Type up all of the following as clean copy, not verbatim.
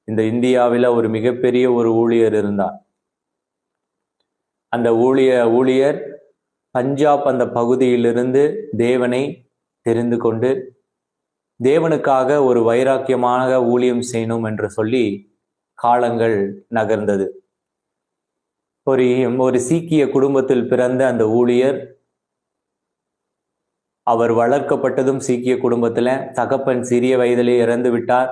இந்த இந்தியாவில் ஒரு மிகப்பெரிய ஒரு ஊழியர் இருந்தார். அந்த ஊழியர் பஞ்சாப் அந்த பகுதியிலிருந்து தேவனை தெரிந்து கொண்டு தேவனுக்காக ஒரு வைராக்கியமாக ஊழியம் செய்யணும் என்று சொல்லி காலங்கள் நகர்ந்தது. ஒரு சீக்கிய குடும்பத்தில் பிறந்த அந்த ஊழியர், அவர் வளர்க்கப்பட்டதும் சீக்கிய குடும்பத்துல. தகப்பன் சிறிய வயதிலே இறந்து விட்டார்.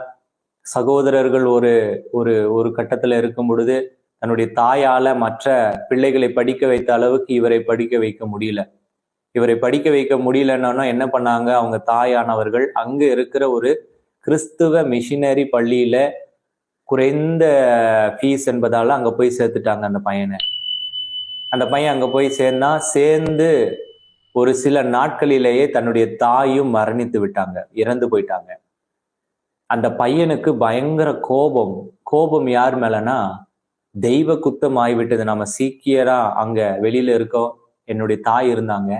சகோதரர்கள் ஒரு ஒரு ஒரு கட்டத்துல இருக்கும் பொழுது தன்னுடைய தாயால மற்ற பிள்ளைகளை படிக்க வைத்த அளவுக்கு இவரை படிக்க வைக்க முடியல. இவரை படிக்க வைக்க முடியலன்னா என்ன பண்ணாங்க, அவங்க தாயானவர்கள் அங்க இருக்கிற ஒரு கிறிஸ்துவ மிஷினரி பள்ளியில குறைந்த ஃபீஸ் என்பதால அங்க போய் சேர்த்துட்டாங்க அந்த பையனை. அந்த பையன் அங்க போய் சேர்ந்து ஒரு சில நாட்களிலேயே தன்னுடைய தாயும் மரணித்து விட்டாங்க, இறந்து போயிட்டாங்க. அந்த பையனுக்கு பயங்கர கோபம் யார் மேலனா, தெய்வ குத்தம் ஆகிவிட்டது. நம்ம சீக்கியரா அங்க வெளியில இருக்கோம், என்னுடைய தாய் இருந்தாங்க.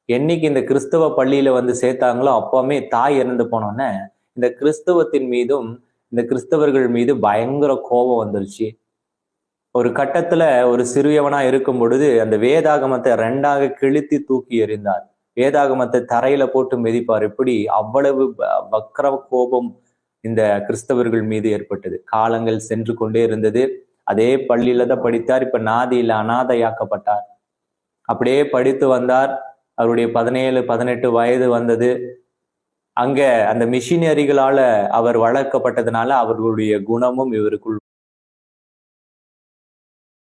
என்னைக்கு இந்த கிறிஸ்தவ பள்ளியில வந்து சேர்த்தாங்களோ அப்பவுமே தாய் இறந்து போனோன்னே இந்த கிறிஸ்தவத்தின் மீதும் இந்த கிறிஸ்தவர்கள் மீது பயங்கர கோபம் வந்துருச்சு. ஒரு கட்டத்துல ஒரு சிறியவனா இருக்கும் பொழுது அந்த வேதாகமத்தை 2ஆக கிழித்து தூக்கி எறிந்தார். வேதாகமத்தை தரையில போட்டு மிதிப்பார். இப்படி அவ்வளவு வக்கர கோபம் இந்த கிறிஸ்தவர்கள் மீது ஏற்பட்டது. காலங்கள் சென்று கொண்டே இருந்தது. அதே பள்ளியில தான் படித்தார். இப்ப நாதியில அனாதையாக்கப்பட்டார். அப்படியே படித்து வந்தார். அவருடைய 17-18 வயது வந்தது. அங்க அந்த மிஷினரிகளால அவர் வளர்க்கப்பட்டதுனால அவர்களுடைய குணமும் இவருக்குள்